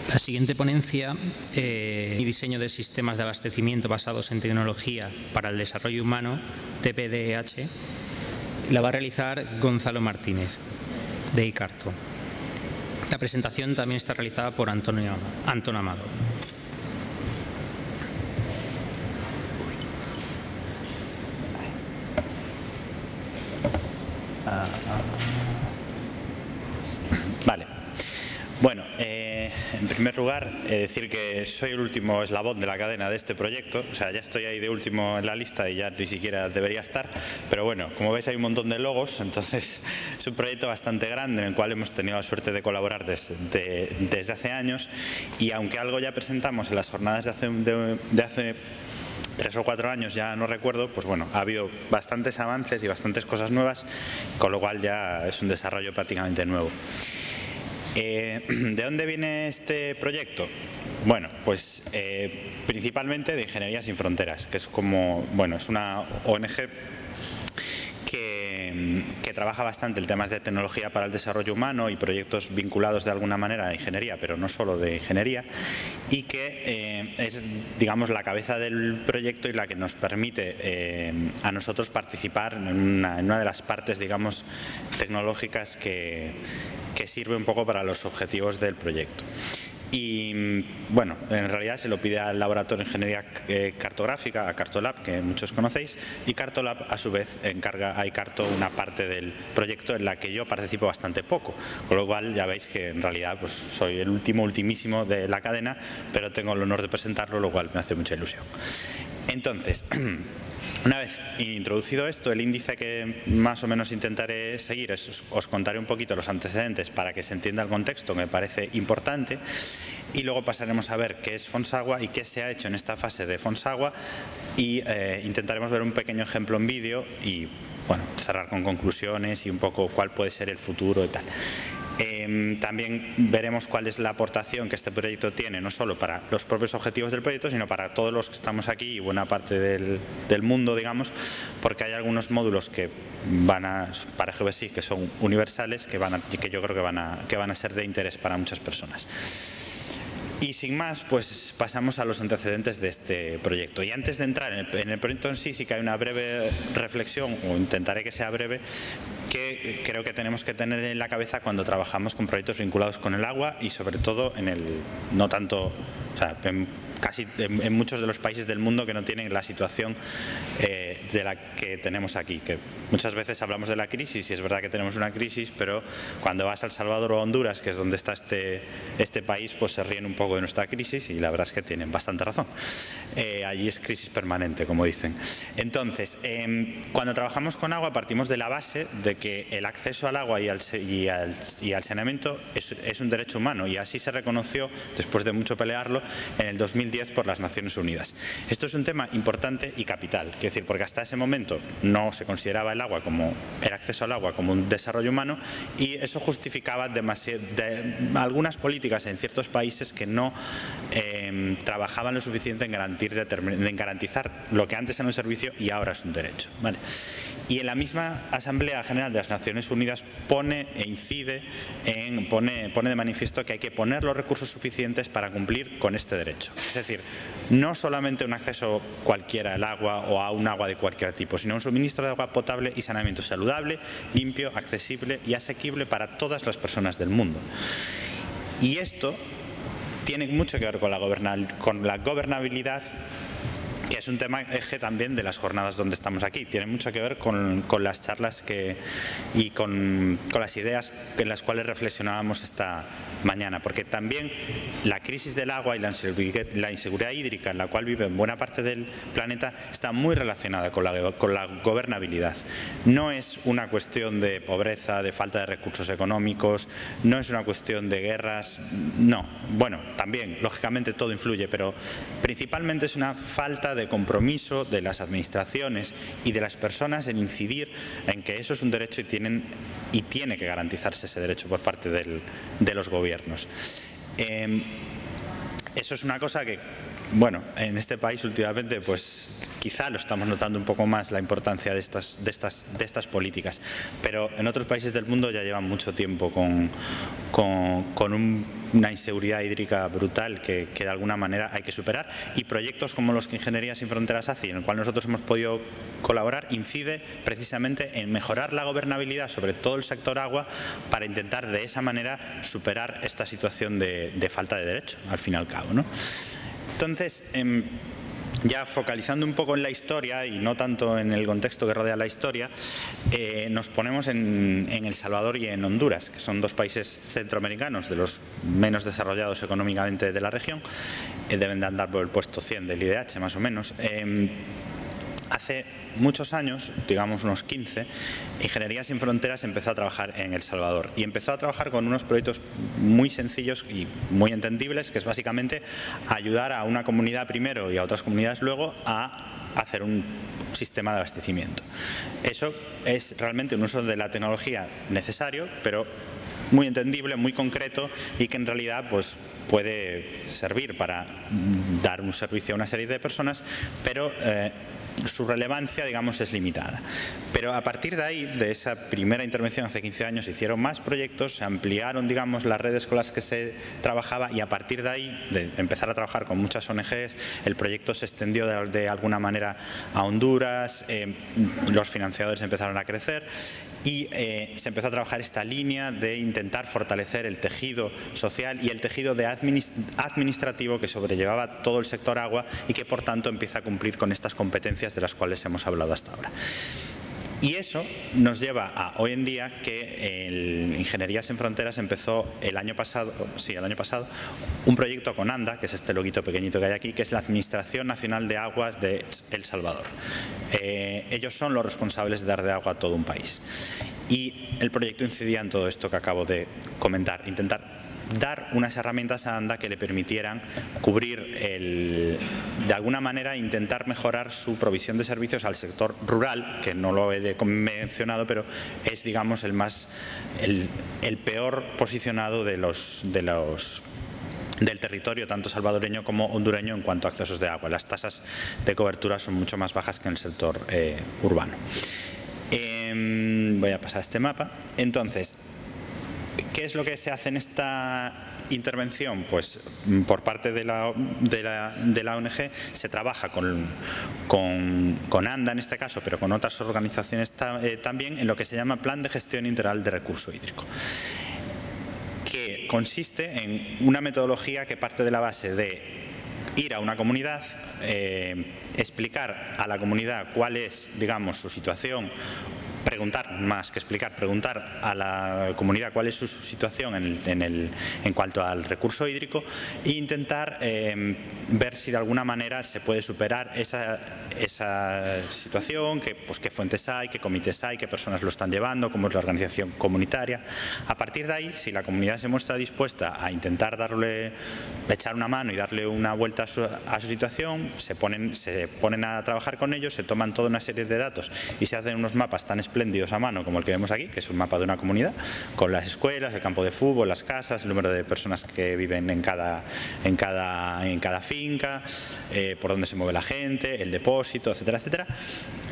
La siguiente ponencia y diseño de sistemas de abastecimiento basados en tecnología para el desarrollo humano, TPDH, la va a realizar Gonzalo Martínez, de Icarto. La presentación también está realizada por Antón Amado. Vale. Bueno, en primer lugar, decir que soy el último eslabón de la cadena de este proyecto. O sea, ya estoy ahí de último en la lista y ya ni siquiera debería estar. Pero bueno, como veis hay un montón de logos, entonces es un proyecto bastante grande en el cual hemos tenido la suerte de colaborar desde hace años. Y aunque algo ya presentamos en las jornadas de hace 3 o 4 años, ya no recuerdo, pues bueno, ha habido bastantes avances y bastantes cosas nuevas, con lo cual ya es un desarrollo prácticamente nuevo. ¿De dónde viene este proyecto? Bueno, pues principalmente de Ingeniería Sin Fronteras, que es como, bueno, es una ONG que trabaja bastante en temas de tecnología para el desarrollo humano y proyectos vinculados de alguna manera a ingeniería, pero no solo de ingeniería, y que es, digamos, la cabeza del proyecto y la que nos permite a nosotros participar en una de las partes, digamos, tecnológicas que sirve un poco para los objetivos del proyecto. Y bueno, en realidad se lo pide al Laboratorio de Ingeniería Cartográfica, a Cartolab, que muchos conocéis, y Cartolab a su vez encarga a Icarto una parte del proyecto en la que yo participo bastante poco, con lo cual ya veis que en realidad pues soy el ultimísimo de la cadena, pero tengo el honor de presentarlo, lo cual me hace mucha ilusión. Entonces, una vez introducido esto, el índice que más o menos intentaré seguir es, os contaré un poquito los antecedentes para que se entienda el contexto, que me parece importante, y luego pasaremos a ver qué es Fonsagua y qué se ha hecho en esta fase de Fonsagua, y intentaremos ver un pequeño ejemplo en vídeo y bueno, cerrar con conclusiones y un poco cuál puede ser el futuro y tal. También veremos cuál es la aportación que este proyecto tiene, no solo para los propios objetivos del proyecto, sino para todos los que estamos aquí y buena parte del mundo, digamos, porque hay algunos módulos que para GBSI que son universales, que yo creo que van a ser de interés para muchas personas. Y sin más, pues pasamos a los antecedentes de este proyecto. Y antes de entrar en el proyecto en sí, sí que hay una breve reflexión, o intentaré que sea breve, que creo que tenemos que tener en la cabeza cuando trabajamos con proyectos vinculados con el agua y sobre todo no tanto, o sea, en muchos de los países del mundo que no tienen la situación de la que tenemos aquí, que muchas veces hablamos de la crisis y es verdad que tenemos una crisis, pero cuando vas a El Salvador o a Honduras, que es donde está este país, pues se ríen un poco de nuestra crisis y la verdad es que tienen bastante razón. Allí es crisis permanente, como dicen. Entonces, cuando trabajamos con agua partimos de la base de que el acceso al agua y al saneamiento es un derecho humano, y así se reconoció, después de mucho pelearlo, en el 2010 por las Naciones Unidas. Esto es un tema importante y capital, quiero decir, porque hasta ese momento no se consideraba el acceso al agua como un desarrollo humano, y eso justificaba algunas políticas en ciertos países que no trabajaban lo suficiente en garantizar lo que antes era un servicio y ahora es un derecho, ¿vale? Y en la misma Asamblea General de las Naciones Unidas pone de manifiesto que hay que poner los recursos suficientes para cumplir con este derecho. Es decir, no solamente un acceso cualquiera al agua o a un agua de cualquier tipo, sino un suministro de agua potable y saneamiento saludable, limpio, accesible y asequible para todas las personas del mundo. Y esto tiene mucho que ver con la gobernabilidad, que es un tema eje también de las jornadas donde estamos aquí. Tiene mucho que ver con las charlas y con las ideas en las cuales reflexionábamos esta mañana, porque también la crisis del agua y la inseguridad hídrica en la cual vive buena parte del planeta está muy relacionada con la gobernabilidad. No es una cuestión de pobreza, de falta de recursos económicos, no es una cuestión de guerras, no. Bueno, también, lógicamente todo influye, pero principalmente es una falta de compromiso de las administraciones y de las personas en incidir en que eso es un derecho y tiene que garantizarse ese derecho por parte de los gobiernos. Eso es una cosa que, bueno, en este país últimamente pues quizá lo estamos notando un poco más la importancia de estas políticas, pero en otros países del mundo ya llevan mucho tiempo con una inseguridad hídrica brutal que de alguna manera hay que superar, y proyectos como los que Ingeniería Sin Fronteras hace, en el cual nosotros hemos podido colaborar, incide precisamente en mejorar la gobernabilidad sobre todo el sector agua para intentar de esa manera superar esta situación de falta de derecho, al fin y al cabo, ¿no? Entonces, ya focalizando un poco en la historia y no tanto en el contexto que rodea la historia, nos ponemos en El Salvador y en Honduras, que son dos países centroamericanos de los menos desarrollados económicamente de la región. Deben de andar por el puesto 100 del IDH más o menos. Hace muchos años, digamos unos 15, Ingeniería Sin Fronteras empezó a trabajar en El Salvador y empezó a trabajar con unos proyectos muy sencillos y muy entendibles, que es básicamente ayudar a una comunidad primero y a otras comunidades luego a hacer un sistema de abastecimiento. Eso es realmente un uso de la tecnología necesario, pero muy entendible, muy concreto, y que en realidad pues puede servir para dar un servicio a una serie de personas, pero su relevancia, digamos, es limitada. Pero a partir de ahí, de esa primera intervención hace 15 años, se hicieron más proyectos, se ampliaron, digamos, las redes con las que se trabajaba, y a partir de ahí, de empezar a trabajar con muchas ONGs, el proyecto se extendió de alguna manera a Honduras, los financiadores empezaron a crecer y se empezó a trabajar esta línea de intentar fortalecer el tejido social y el tejido administrativo que sobrellevaba todo el sector agua y que por tanto empieza a cumplir con estas competencias de las cuales hemos hablado hasta ahora. Y eso nos lleva a hoy en día que Ingeniería Sin Fronteras empezó el año pasado, un proyecto con ANDA, que es este loguito pequeñito que hay aquí, que es la Administración Nacional de Aguas de El Salvador. Ellos son los responsables de dar de agua a todo un país. Y el proyecto incidía en todo esto que acabo de comentar, intentar dar unas herramientas a ANDA que le permitieran cubrir, de alguna manera intentar mejorar su provisión de servicios al sector rural, que no lo he mencionado, pero es, digamos, el peor posicionado del territorio, tanto salvadoreño como hondureño, en cuanto a accesos de agua. Las tasas de cobertura son mucho más bajas que en el sector urbano. Voy a pasar a este mapa. Entonces, ¿qué es lo que se hace en esta intervención? Pues por parte de la ONG se trabaja con ANDA en este caso, pero con otras organizaciones también, en lo que se llama Plan de Gestión Integral de Recurso Hídrico, que consiste en una metodología que parte de la base de ir a una comunidad, explicar a la comunidad cuál es, digamos, su situación, preguntar, más que explicar, preguntar a la comunidad cuál es su situación en cuanto al recurso hídrico e intentar ver si de alguna manera se puede superar esa situación, qué fuentes hay, qué comités hay, qué personas lo están llevando, cómo es la organización comunitaria. A partir de ahí, si la comunidad se muestra dispuesta a intentar echar una mano y darle una vuelta a su situación, se ponen a trabajar con ellos, se toman toda una serie de datos y se hacen unos mapas tan espléndidos a mano como el que vemos aquí, que es un mapa de una comunidad, con las escuelas, el campo de fútbol, las casas, el número de personas que viven en cada finca, por dónde se mueve la gente, el depósito, etcétera, etcétera.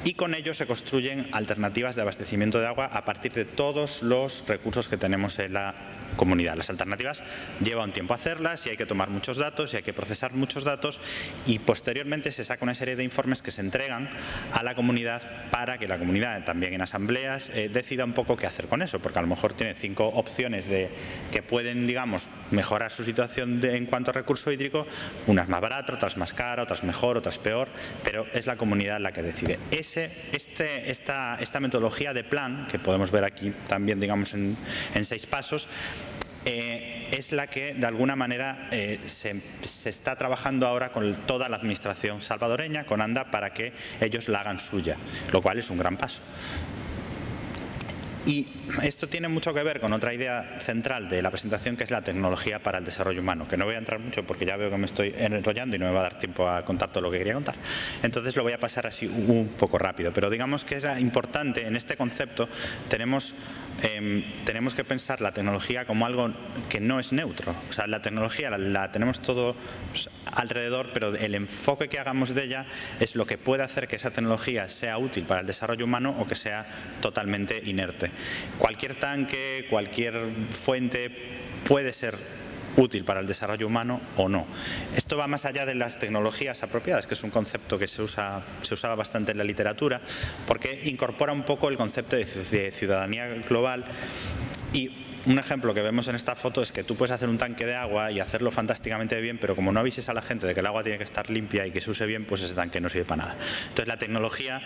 Y con ello se construyen alternativas de abastecimiento de agua a partir de todos los recursos que tenemos en la comunidad. Las alternativas lleva un tiempo hacerlas y hay que tomar muchos datos y hay que procesar muchos datos, y posteriormente se saca una serie de informes que se entregan a la comunidad para que la comunidad, también en asambleas, decida un poco qué hacer con eso, porque a lo mejor tiene 5 opciones que pueden, digamos, mejorar su situación en cuanto a recurso hídrico, unas más baratas, otras más caras, otras mejor, otras peor, pero es la comunidad la que decide. Esta metodología de plan, que podemos ver aquí también, digamos, en 6 pasos, es la que de alguna manera se está trabajando ahora con toda la administración salvadoreña, con ANDA, para que ellos la hagan suya, lo cual es un gran paso. Y esto tiene mucho que ver con otra idea central de la presentación, que es la tecnología para el desarrollo humano, que no voy a entrar mucho porque ya veo que me estoy enrollando y no me va a dar tiempo a contar todo lo que quería contar. Entonces lo voy a pasar así un poco rápido, pero digamos que es importante en este concepto. Tenemos que pensar la tecnología como algo que no es neutro. O sea, la tecnología la tenemos todo alrededor, pero el enfoque que hagamos de ella es lo que puede hacer que esa tecnología sea útil para el desarrollo humano o que sea totalmente inerte. Cualquier tanque, cualquier fuente puede ser útil para el desarrollo humano o no. Esto va más allá de las tecnologías apropiadas, que es un concepto que se usaba bastante en la literatura, porque incorpora un poco el concepto de ciudadanía global. Y un ejemplo que vemos en esta foto es que tú puedes hacer un tanque de agua y hacerlo fantásticamente bien, pero como no avises a la gente de que el agua tiene que estar limpia y que se use bien, pues ese tanque no sirve para nada. Entonces la tecnología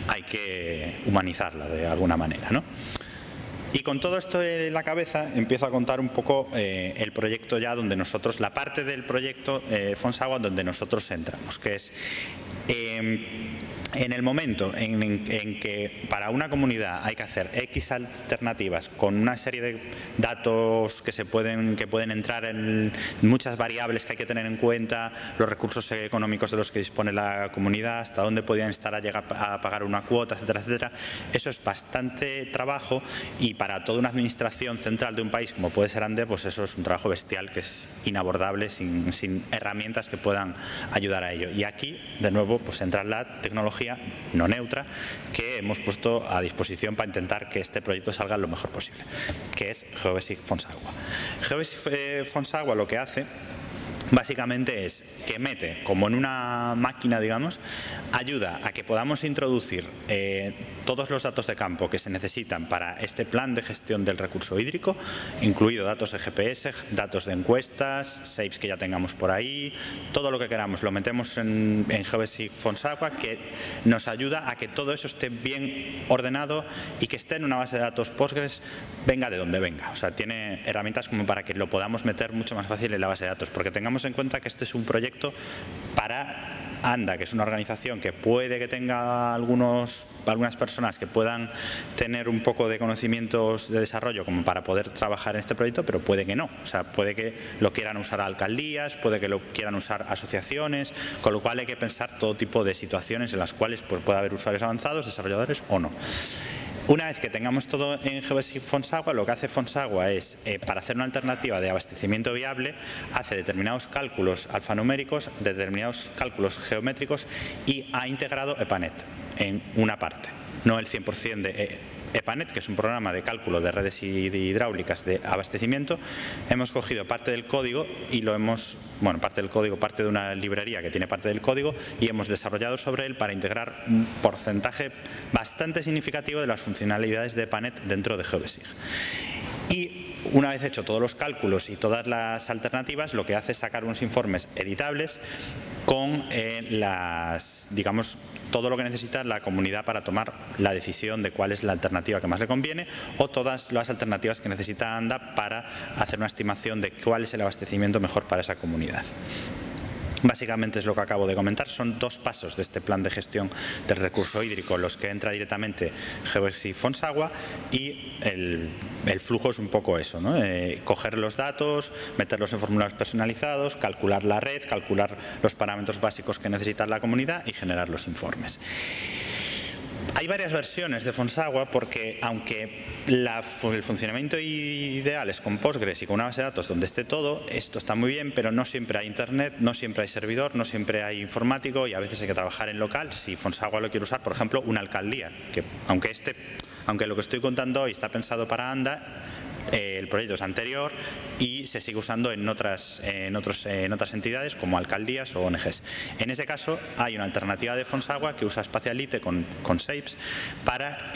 hay que humanizarla de alguna manera, ¿no? Y con todo esto en la cabeza empiezo a contar un poco el proyecto ya donde nosotros, la parte del proyecto Fonsagua donde nosotros entramos, que es en el momento en que para una comunidad hay que hacer X alternativas con una serie de datos que pueden entrar en muchas variables que hay que tener en cuenta, los recursos económicos de los que dispone la comunidad, hasta dónde podían estar a llegar a pagar una cuota, etcétera, etcétera. Eso es bastante trabajo, y para toda una administración central de un país como puede ser Ande, pues eso es un trabajo bestial que es inabordable sin herramientas que puedan ayudar a ello. Y aquí, de nuevo, pues entra la tecnología no neutra que hemos puesto a disposición para intentar que este proyecto salga lo mejor posible, que es Geobasic Fonsagua. Geobasic Fonsagua lo que hace básicamente es que mete, como en una máquina, digamos, ayuda a que podamos introducir todos los datos de campo que se necesitan para este plan de gestión del recurso hídrico, incluido datos de GPS, datos de encuestas, SAPES que ya tengamos por ahí, todo lo que queramos lo metemos en Geobasic Fonsagua, que nos ayuda a que todo eso esté bien ordenado y que esté en una base de datos Postgres, venga de donde venga. O sea, tiene herramientas como para que lo podamos meter mucho más fácil en la base de datos, porque tengamos en cuenta que este es un proyecto para ANDA, que es una organización que puede que tenga algunas personas que puedan tener un poco de conocimientos de desarrollo como para poder trabajar en este proyecto, pero puede que no. O sea, puede que lo quieran usar alcaldías, puede que lo quieran usar asociaciones, con lo cual hay que pensar todo tipo de situaciones en las cuales pues, puede haber usuarios avanzados, desarrolladores o no. Una vez que tengamos todo en Geobasic Fonsagua, lo que hace Fonsagua es, para hacer una alternativa de abastecimiento viable, hace determinados cálculos alfanuméricos, determinados cálculos geométricos, y ha integrado EPANET en una parte, no el 100% de EPANET, que es un programa de cálculo de redes hidráulicas de abastecimiento. Hemos cogido parte del código y lo hemos, parte de una librería que tiene parte del código, y hemos desarrollado sobre él para integrar un porcentaje bastante significativo de las funcionalidades de EPANET dentro de Geobasic. Y una vez hecho todos los cálculos y todas las alternativas, lo que hace es sacar unos informes editables con digamos, todo lo que necesita la comunidad para tomar la decisión de cuál es la alternativa que más le conviene, o todas las alternativas que necesita ANDA para hacer una estimación de cuál es el abastecimiento mejor para esa comunidad. Básicamente es lo que acabo de comentar. Son dos pasos de este plan de gestión del recurso hídrico los que entra directamente Geobasic Fonsagua, y el flujo es un poco eso, ¿no? Coger los datos, meterlos en formularios personalizados, calcular la red, calcular los parámetros básicos que necesita la comunidad y generar los informes. Hay varias versiones de Fonsagua porque, aunque el funcionamiento ideal es con Postgres y con una base de datos donde esté todo, esto está muy bien, pero no siempre hay internet, no siempre hay servidor, no siempre hay informático, y a veces hay que trabajar en local. Si Fonsagua lo quiere usar, por ejemplo, una alcaldía, que aunque lo que estoy contando hoy está pensado para ANDA, el proyecto es anterior y se sigue usando en otras entidades como alcaldías o ONGs. En ese caso hay una alternativa de Fonsagua que usa Spatialite con SAPES para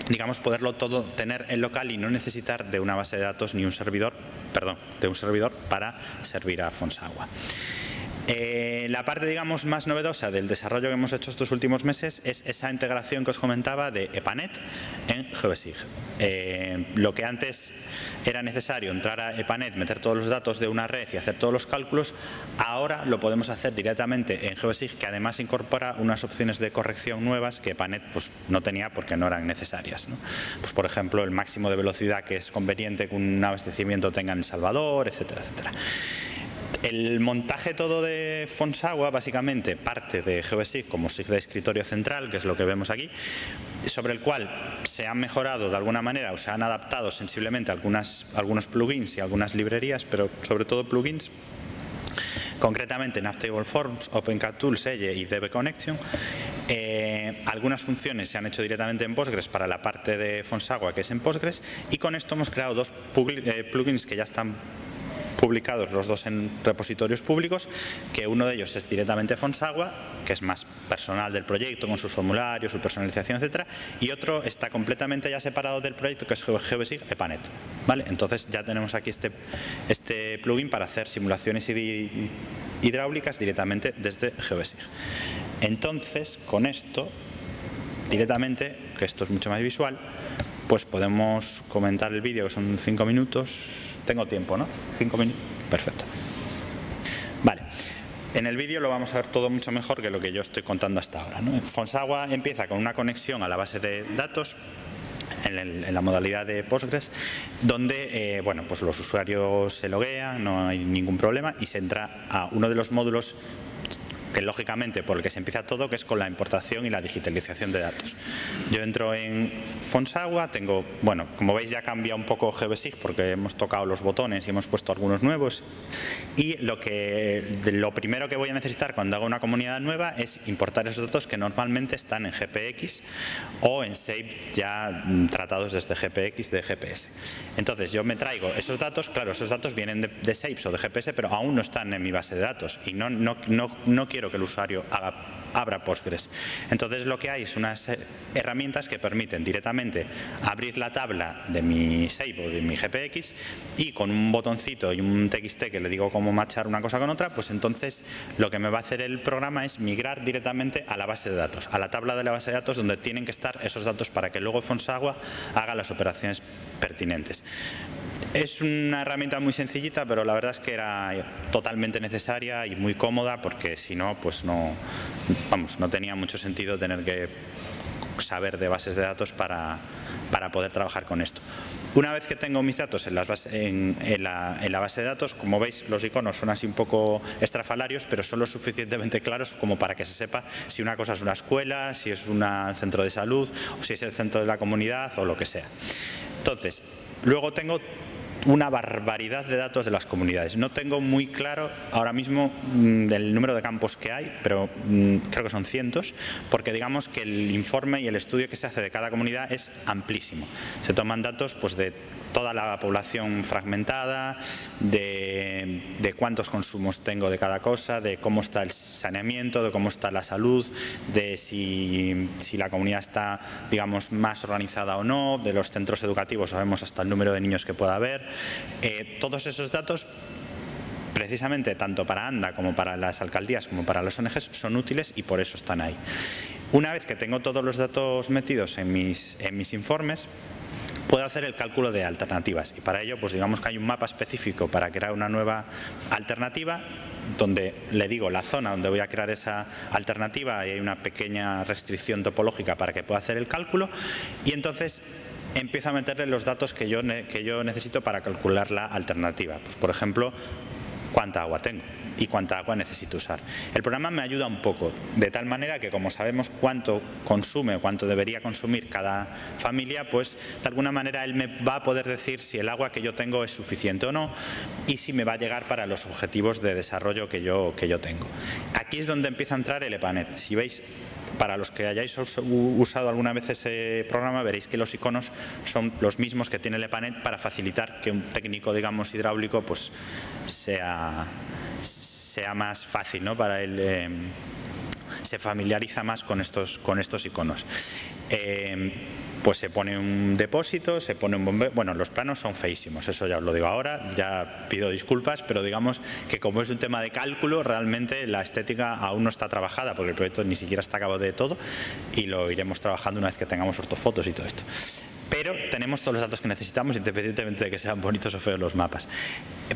digamos, poderlo todo tener en local y no necesitar de una base de datos ni un servidor, de un servidor para servir a Fonsagua. La parte, digamos, más novedosa del desarrollo que hemos hecho estos últimos meses es esa integración que os comentaba de EPANET en GeoBSIG. Lo que antes era necesario entrar a EPANET, meter todos los datos de una red y hacer todos los cálculos, ahora lo podemos hacer directamente en GeoBSIG, que además incorpora unas opciones de corrección nuevas que EPANET pues, no tenía porque no eran necesarias, ¿no? Pues, por ejemplo, el máximo de velocidad que es conveniente que un abastecimiento tenga en El Salvador, etcétera, etcétera. El montaje todo de Fonsagua básicamente parte de GeoBSIG como SIG de escritorio central, que es lo que vemos aquí, sobre el cual se han mejorado de alguna manera o se han adaptado sensiblemente algunos plugins y algunas librerías, pero sobre todo plugins. Concretamente Navtable Forms, OpenCAD Tools, Elle y DB Connection. Algunas funciones se han hecho directamente en Postgres para la parte de Fonsagua, que es en Postgres, y con esto hemos creado dos plugins que ya están publicados los dos en repositorios públicos, que uno de ellos es directamente Fonsagua, que es más personal del proyecto, con sus formularios, su personalización, etcétera, y otro está completamente ya separado del proyecto, que es GeoBSIG EPANET. ¿Vale? Entonces ya tenemos aquí este plugin para hacer simulaciones hidráulicas directamente desde GeoBSIG. Entonces, con esto, directamente, que esto es mucho más visual, pues podemos comentar el vídeo, que son 5 minutos. Tengo tiempo, ¿no? 5 minutos. Perfecto. Vale. En el vídeo lo vamos a ver todo mucho mejor que lo que yo estoy contando hasta ahora, ¿no? Fonsagua empieza con una conexión a la base de datos en la modalidad de Postgres, donde bueno, pues los usuarios se loguean, no hay ningún problema, y se entra a uno de los módulos que lógicamente por el que se empieza todo, que es con la importación y la digitalización de datos. Yo entro en Fonsagua, tengo, bueno, como veis ya cambia un poco GeoBSIG porque hemos tocado los botones y hemos puesto algunos nuevos, y lo primero que voy a necesitar cuando hago una comunidad nueva es importar esos datos que normalmente están en GPX o en SAPE ya tratados desde GPX de GPS. Entonces yo me traigo esos datos, claro, esos datos vienen de SAPE o de GPS, pero aún no están en mi base de datos y no quiero que el usuario abra Postgres. Entonces lo que hay es unas herramientas que permiten directamente abrir la tabla de mi SAPE o de mi GPX y con un botoncito y un TXT que le digo cómo matchar una cosa con otra, pues entonces lo que me va a hacer el programa es migrar directamente a la base de datos, a la tabla de la base de datos donde tienen que estar esos datos para que luego Fonsagua haga las operaciones pertinentes. Es una herramienta muy sencillita, pero la verdad es que era totalmente necesaria y muy cómoda, porque si no, pues no tenía mucho sentido tener que saber de bases de datos para poder trabajar con esto. Una vez que tengo mis datos en la base de datos, como veis, los iconos son así un poco estrafalarios, pero son lo suficientemente claros como para que se sepa si una cosa es una escuela, si es un centro de salud, o si es el centro de la comunidad o lo que sea. Entonces, luego tengo una barbaridad de datos de las comunidades. No tengo muy claro ahora mismo del número de campos que hay, pero creo que son cientos, porque digamos que el informe y el estudio que se hace de cada comunidad es amplísimo. Se toman datos pues de toda la población fragmentada, de cuántos consumos tengo de cada cosa, de cómo está el saneamiento, de cómo está la salud, de si la comunidad está, digamos, más organizada o no, de los centros educativos sabemos hasta el número de niños que pueda haber. Todos esos datos, precisamente tanto para ANDA como para las alcaldías como para las ONGs, son útiles y por eso están ahí. Una vez que tengo todos los datos metidos en mis informes, puedo hacer el cálculo de alternativas, y para ello pues digamos que hay un mapa específico para crear una nueva alternativa, donde le digo la zona donde voy a crear esa alternativa y hay una pequeña restricción topológica para que pueda hacer el cálculo, y entonces empiezo a meterle los datos que yo necesito para calcular la alternativa. Pues por ejemplo, cuánta agua tengo y cuánta agua necesito usar. El programa me ayuda un poco, de tal manera que como sabemos cuánto consume o cuánto debería consumir cada familia, pues de alguna manera él me va a poder decir si el agua que yo tengo es suficiente o no y si me va a llegar para los objetivos de desarrollo que yo tengo. Aquí es donde empieza a entrar el EPANET. Si veis, para los que hayáis usado alguna vez ese programa, veréis que los iconos son los mismos que tiene el EPANET para facilitar que un técnico, digamos, hidráulico, pues sea más fácil, ¿no? Para él se familiariza más con estos iconos. pues se pone un depósito, se pone un bombeo. Bueno, los planos son feísimos, eso ya os lo digo ahora, ya pido disculpas, pero digamos que como es un tema de cálculo, realmente la estética aún no está trabajada, porque el proyecto ni siquiera está acabado de todo, y lo iremos trabajando una vez que tengamos ortofotos y todo esto. Pero tenemos todos los datos que necesitamos, independientemente de que sean bonitos o feos los mapas.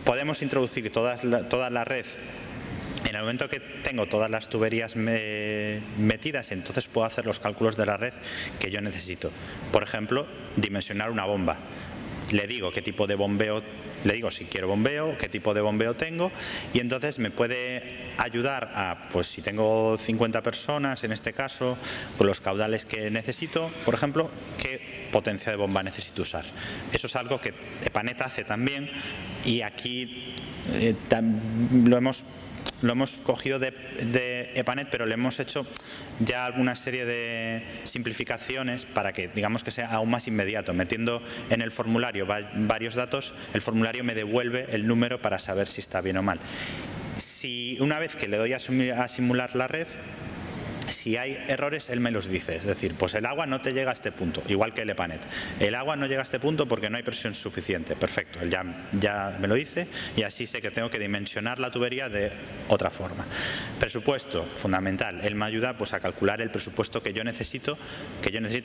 Podemos introducir toda la red. En el momento que tengo todas las tuberías metidas, entonces puedo hacer los cálculos de la red que yo necesito. Por ejemplo, dimensionar una bomba. Le digo qué tipo de bombeo, le digo si quiero bombeo, qué tipo de bombeo tengo, y entonces me puede ayudar a, pues si tengo 50 personas, en este caso, con los caudales que necesito, por ejemplo, qué potencia de bomba necesito usar. Eso es algo que EPANET hace también, y aquí lo hemos cogido de EPANET, pero le hemos hecho ya alguna serie de simplificaciones para que, digamos, que sea aún más inmediato. Metiendo en el formulario varios datos, el formulario me devuelve el número para saber si está bien o mal. Si una vez que le doy a simular la red, si hay errores, él me los dice. Es decir, pues el agua no te llega a este punto, igual que el EPANET. El agua no llega a este punto porque no hay presión suficiente. Perfecto, él ya me lo dice, y así sé que tengo que dimensionar la tubería de otra forma. Presupuesto, fundamental. Él me ayuda pues a calcular el presupuesto que yo necesito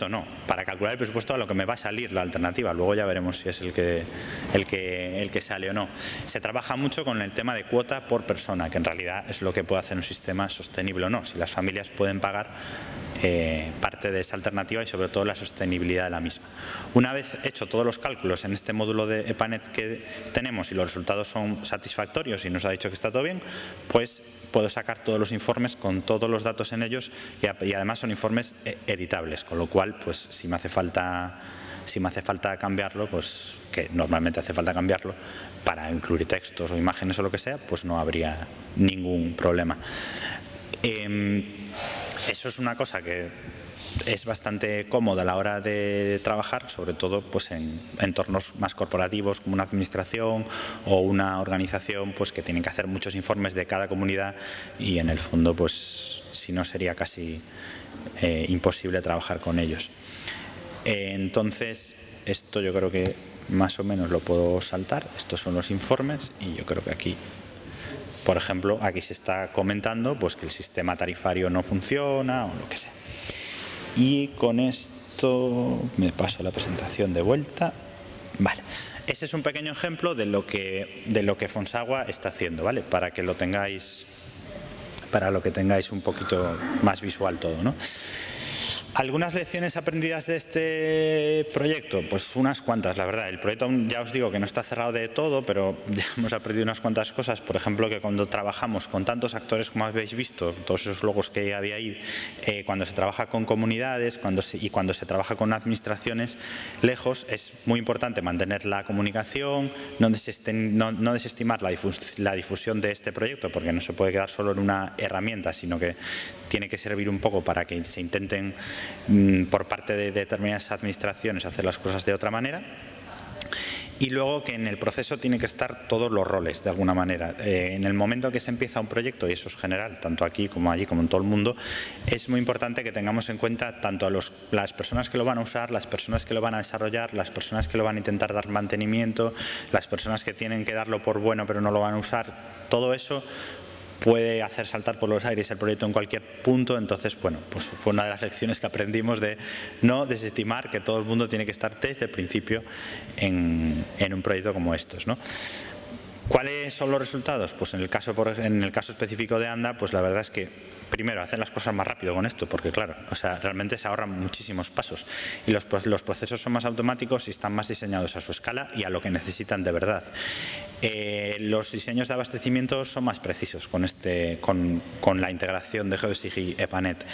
no, para calcular el presupuesto a lo que me va a salir la alternativa. Luego ya veremos si es el que sale o no. Se trabaja mucho con el tema de cuota por persona, que en realidad es lo que puede hacer un sistema sostenible o no. Si las familias pueden pagar parte de esa alternativa y sobre todo la sostenibilidad de la misma. Una vez hecho todos los cálculos en este módulo de EPANET que tenemos y los resultados son satisfactorios y nos ha dicho que está todo bien, pues puedo sacar todos los informes con todos los datos en ellos, y además son informes editables, con lo cual pues si me hace falta cambiarlo, pues que normalmente hace falta cambiarlo para incluir textos o imágenes o lo que sea, pues no habría ningún problema. Eso es una cosa que es bastante cómoda a la hora de trabajar, sobre todo pues en entornos más corporativos como una administración o una organización, pues que tienen que hacer muchos informes de cada comunidad, y en el fondo pues si no sería casi imposible trabajar con ellos. Entonces esto yo creo que más o menos lo puedo saltar. Estos son los informes, y yo creo que aquí, por ejemplo, aquí se está comentando pues que el sistema tarifario no funciona o lo que sea. Y con esto me paso la presentación de vuelta. Vale. Este es un pequeño ejemplo de lo que Fonsagua está haciendo, ¿vale? Para que lo tengáis un poquito más visual todo, ¿no? ¿Algunas lecciones aprendidas de este proyecto? Pues unas cuantas, la verdad. El proyecto ya os digo que no está cerrado de todo, pero ya hemos aprendido unas cuantas cosas. Por ejemplo, que cuando trabajamos con tantos actores como habéis visto, todos esos logos que había ahí, cuando se trabaja con comunidades y cuando se trabaja con administraciones lejos, es muy importante mantener la comunicación, no desestimar la difusión de este proyecto, porque no se puede quedar solo en una herramienta, sino que tiene que servir un poco para que se intenten por parte de determinadas administraciones hacer las cosas de otra manera. Y luego que en el proceso tienen que estar todos los roles de alguna manera. En el momento que se empieza un proyecto, y eso es general, tanto aquí como allí, como en todo el mundo, es muy importante que tengamos en cuenta tanto a las personas que lo van a usar, las personas que lo van a desarrollar, las personas que lo van a intentar dar mantenimiento, las personas que tienen que darlo por bueno pero no lo van a usar. Todo eso puede hacer saltar por los aires el proyecto en cualquier punto. Entonces, bueno, pues fue una de las lecciones que aprendimos, de no desestimar que todo el mundo tiene que estar desde el principio en un proyecto como estos, ¿no? ¿Cuáles son los resultados? Pues en el caso específico de ANDA, pues la verdad es que primero hacen las cosas más rápido con esto, porque claro, o sea, realmente se ahorran muchísimos pasos, y los procesos son más automáticos y están más diseñados a su escala y a lo que necesitan de verdad. Los diseños de abastecimiento son más precisos con la integración de Geosig y EPANET.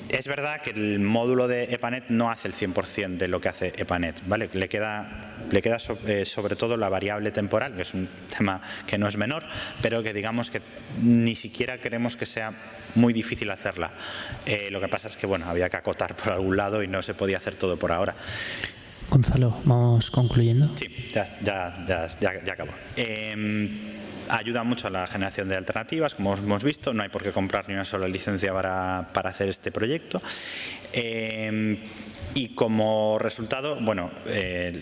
Es verdad que el módulo de EPANET no hace el 100% de lo que hace EPANET, ¿vale? Le queda sobre todo la variable temporal, que es un tema que no es menor, pero que digamos que ni siquiera queremos que sea muy difícil hacerla. Lo que pasa es que bueno, había que acotar por algún lado y no se podía hacer todo por ahora. Gonzalo, ¿vamos concluyendo? Sí, ya acabo. Ayuda mucho a la generación de alternativas, como hemos visto, no hay por qué comprar ni una sola licencia para hacer este proyecto. Y como resultado, bueno,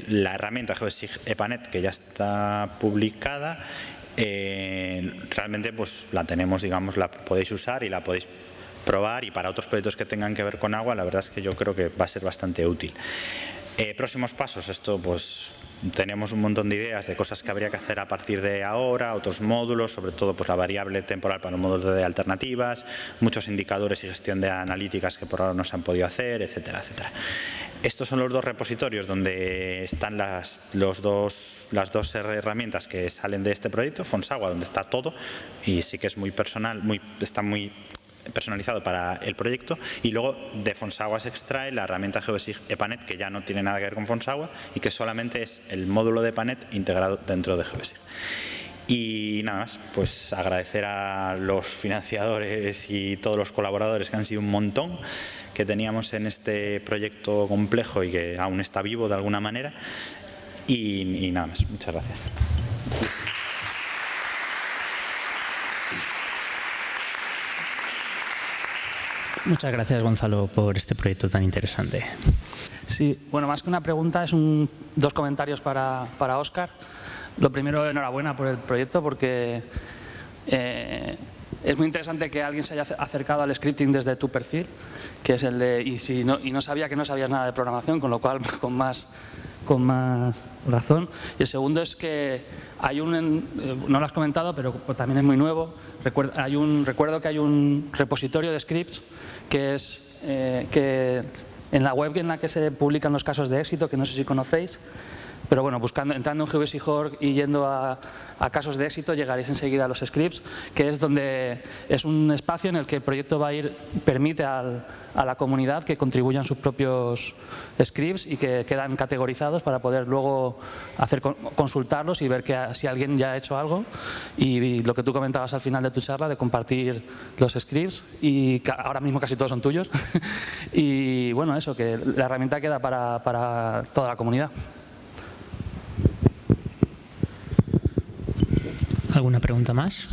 la herramienta GeoSig EPANET, que ya está publicada, realmente pues la tenemos, digamos, la podéis usar y la podéis probar, y para otros proyectos que tengan que ver con agua, la verdad es que yo creo que va a ser bastante útil. Próximos pasos, esto pues tenemos un montón de ideas de cosas que habría que hacer a partir de ahora, otros módulos, sobre todo pues la variable temporal para los módulos de alternativas, muchos indicadores y gestión de analíticas que por ahora no se han podido hacer, etcétera, etcétera. Estos son los dos repositorios donde están las dos herramientas que salen de este proyecto. Fonsagua, donde está todo, y sí que es muy personal, está muy personalizado para el proyecto, y luego de Fonsagua se extrae la herramienta GeoSig EPANET, que ya no tiene nada que ver con Fonsagua y que solamente es el módulo de EPANET integrado dentro de GeoSig. Y nada más, pues agradecer a los financiadores y todos los colaboradores, que han sido un montón, que teníamos en este proyecto complejo y que aún está vivo de alguna manera. Y nada más, muchas gracias. Muchas gracias, Gonzalo, por este proyecto tan interesante. Sí, bueno, más que una pregunta, es dos comentarios para Óscar. Lo primero, enhorabuena por el proyecto, porque es muy interesante que alguien se haya acercado al scripting desde tu perfil, que es el de, y no sabía que no sabías nada de programación, con lo cual con más razón. Y el segundo es que hay no lo has comentado, pero también es muy nuevo. Recuerdo que hay un repositorio de scripts que es que en la web en la que se publican los casos de éxito, que no sé si conocéis, pero bueno, entrando en geodesig.org y yendo a casos de éxito, llegaréis enseguida a los scripts, que es donde es un espacio en el que el proyecto permite a la comunidad que contribuyan sus propios scripts y que quedan categorizados para poder luego consultarlos y ver si alguien ya ha hecho algo. Y lo que tú comentabas al final de tu charla, de compartir los scripts, y ahora mismo casi todos son tuyos. Y bueno, eso, que la herramienta queda para toda la comunidad. ¿Alguna pregunta más?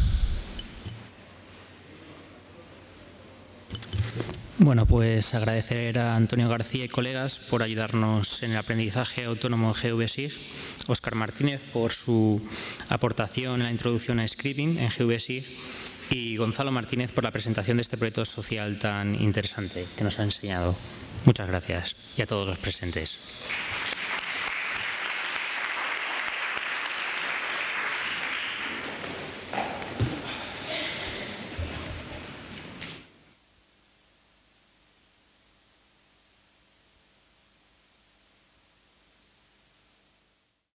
Bueno, pues agradecer a Antonio García y colegas por ayudarnos en el aprendizaje autónomo en GeoSig, Óscar Martínez por su aportación en la introducción a scripting en GeoSig y Gonzalo Martínez por la presentación de este proyecto social tan interesante que nos ha enseñado. Muchas gracias, y a todos los presentes.